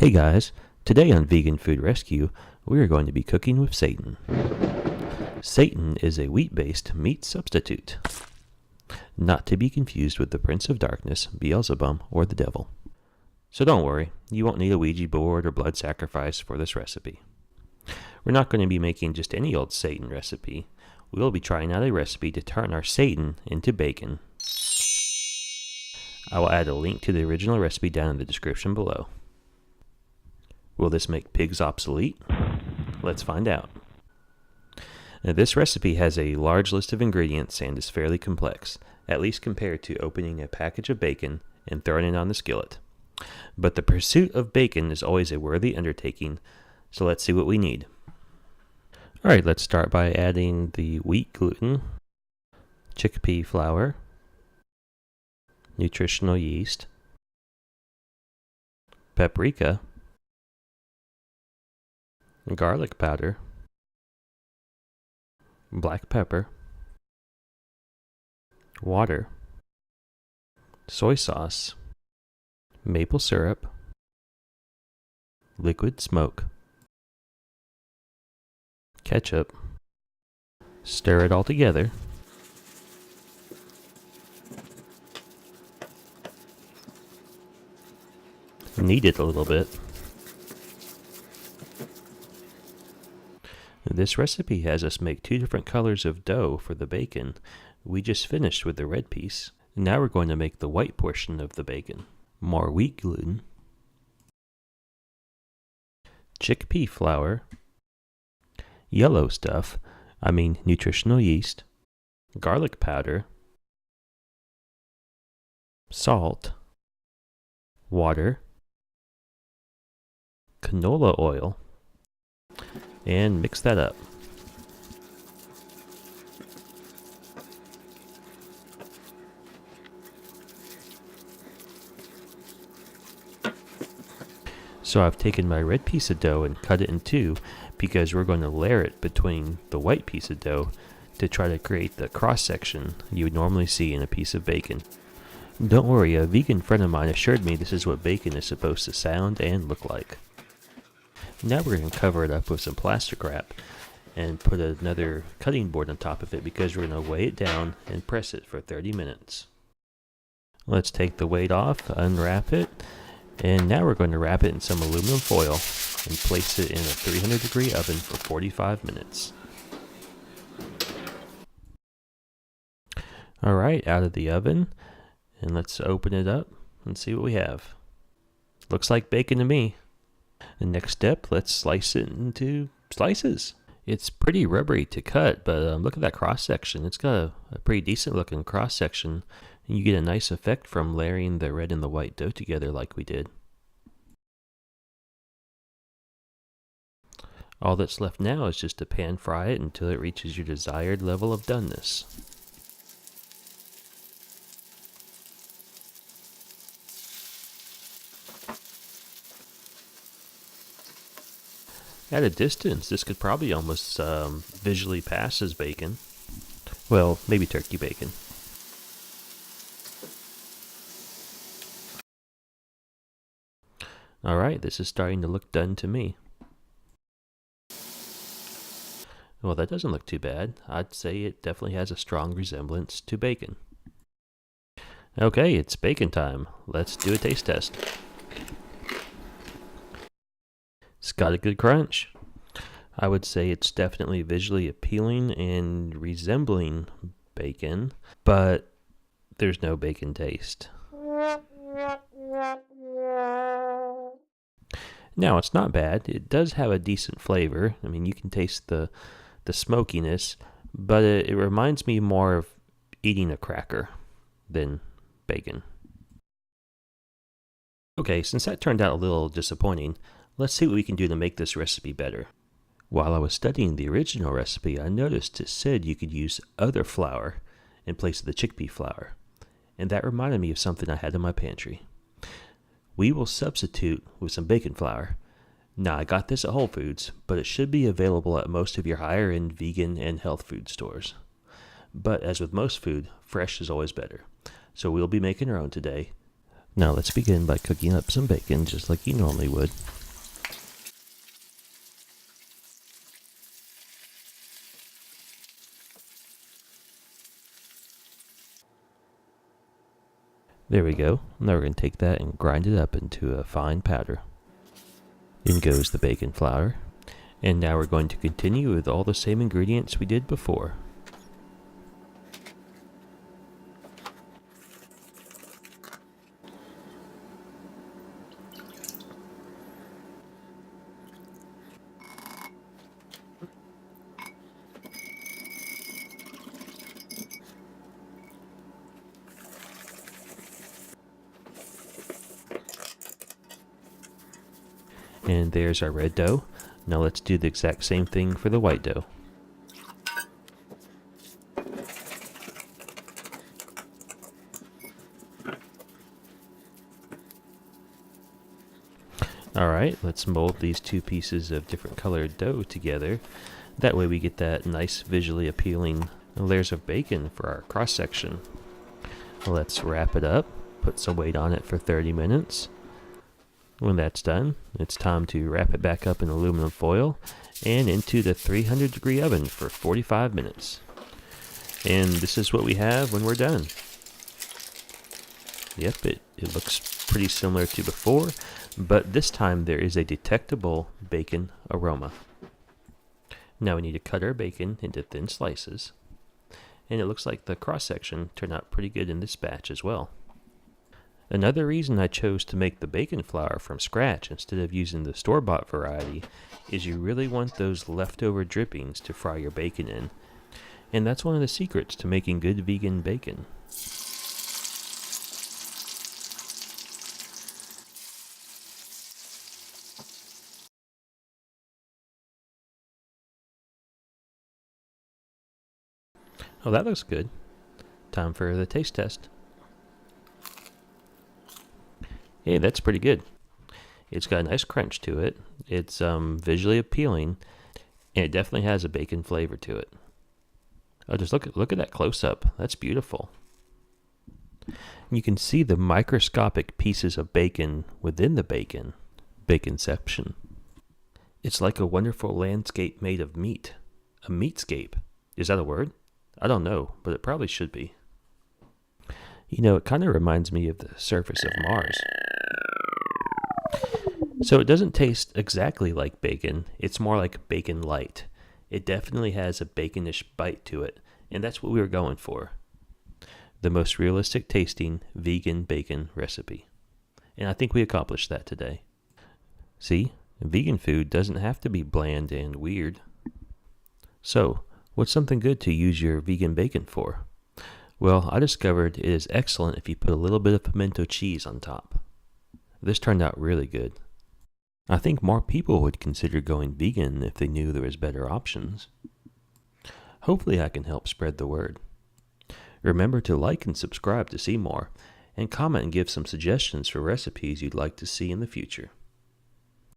Hey guys, today on Vegan Food Rescue, we are going to be cooking with Satan. Satan is a wheat-based meat substitute, not to be confused with the Prince of Darkness, Beelzebub, or the devil. So don't worry, you won't need a Ouija board or blood sacrifice for this recipe. We're not going to be making just any old Satan recipe. We will be trying out a recipe to turn our Satan into bacon. I will add a link to the original recipe down in the description below. Will this make pigs obsolete? Let's find out. Now, this recipe has a large list of ingredients and is fairly complex, at least compared to opening a package of bacon and throwing it on the skillet. But the pursuit of bacon is always a worthy undertaking, so let's see what we need. Alright, let's start by adding the wheat gluten, chickpea flour, nutritional yeast, paprika, garlic powder, black pepper, water, soy sauce, maple syrup, liquid smoke, ketchup. Stir it all together. Knead it a little bit. This recipe has us make two different colors of dough for the bacon. We just finished with the red piece. Now we're going to make the white portion of the bacon. More wheat gluten, chickpea flour, yellow stuff, nutritional yeast, garlic powder, salt, water, canola oil, and mix that up. So I've taken my red piece of dough and cut it in two because we're going to layer it between the white piece of dough to try to create the cross section you would normally see in a piece of bacon. Don't worry, a vegan friend of mine assured me this is what bacon is supposed to sound and look like. Now we're going to cover it up with some plastic wrap and put another cutting board on top of it because we're going to weigh it down and press it for 30 minutes. Let's take the weight off, unwrap it, and now we're going to wrap it in some aluminum foil and place it in a 300-degree oven for 45 minutes. Alright, out of the oven, and let's open it up and see what we have. Looks like bacon to me. The next step, let's slice it into slices. It's pretty rubbery to cut, but look at that cross section. It's got a pretty decent looking cross section, and you get a nice effect from layering the red and the white dough together like we did. All that's left now is just to pan fry it until it reaches your desired level of doneness. At a distance, this could probably almost visually pass as bacon. Well, maybe turkey bacon. Alright, this is starting to look done to me. Well, that doesn't look too bad. I'd say it definitely has a strong resemblance to bacon. Okay, it's bacon time. Let's do a taste test. It's got a good crunch. I would say it's definitely visually appealing and resembling bacon, but there's no bacon taste. Now, it's not bad. It does have a decent flavor. You can taste the smokiness, but it reminds me more of eating a cracker than bacon. Okay, since that turned out a little disappointing, let's see what we can do to make this recipe better. While I was studying the original recipe, I noticed it said you could use other flour in place of the chickpea flour, and that reminded me of something I had in my pantry. We will substitute with some bacon flour. Now, I got this at Whole Foods, but it should be available at most of your higher-end vegan and health food stores. But as with most food, fresh is always better. So we'll be making our own today. Now let's begin by cooking up some bacon just like you normally would. There we go. Now we're going to take that and grind it up into a fine powder. In goes the bacon flour. And now we're going to continue with all the same ingredients we did before. And there's our red dough. Now let's do the exact same thing for the white dough. Alright, let's mold these two pieces of different colored dough together. That way we get that nice visually appealing layers of bacon for our cross section. Let's wrap it up, put some weight on it for 30 minutes. When that's done, it's time to wrap it back up in aluminum foil and into the 300-degree oven for 45 minutes. And this is what we have when we're done. Yep, it looks pretty similar to before, but this time there is a detectable bacon aroma. Now we need to cut our bacon into thin slices. And it looks like the cross-section turned out pretty good in this batch as well. Another reason I chose to make the bacon flour from scratch instead of using the store-bought variety is you really want those leftover drippings to fry your bacon in. And that's one of the secrets to making good vegan bacon. Oh, that looks good. Time for the taste test. Hey, that's pretty good. It's got a nice crunch to it. It's visually appealing, and it definitely has a bacon flavor to it. Oh, just look at that close-up. That's beautiful. You can see the microscopic pieces of bacon within the bacon. Baconception. It's like a wonderful landscape made of meat. A meatscape. Is that a word? I don't know, but it probably should be. You know, it kind of reminds me of the surface of Mars. So it doesn't taste exactly like bacon. It's more like bacon light. It definitely has a baconish bite to it, and that's what we were going for. The most realistic tasting vegan bacon recipe. And I think we accomplished that today. See, vegan food doesn't have to be bland and weird. So, what's something good to use your vegan bacon for? Well, I discovered it is excellent if you put a little bit of pimento cheese on top. This turned out really good. I think more people would consider going vegan if they knew there was better options. Hopefully I can help spread the word. Remember to like and subscribe to see more, and comment and give some suggestions for recipes you'd like to see in the future.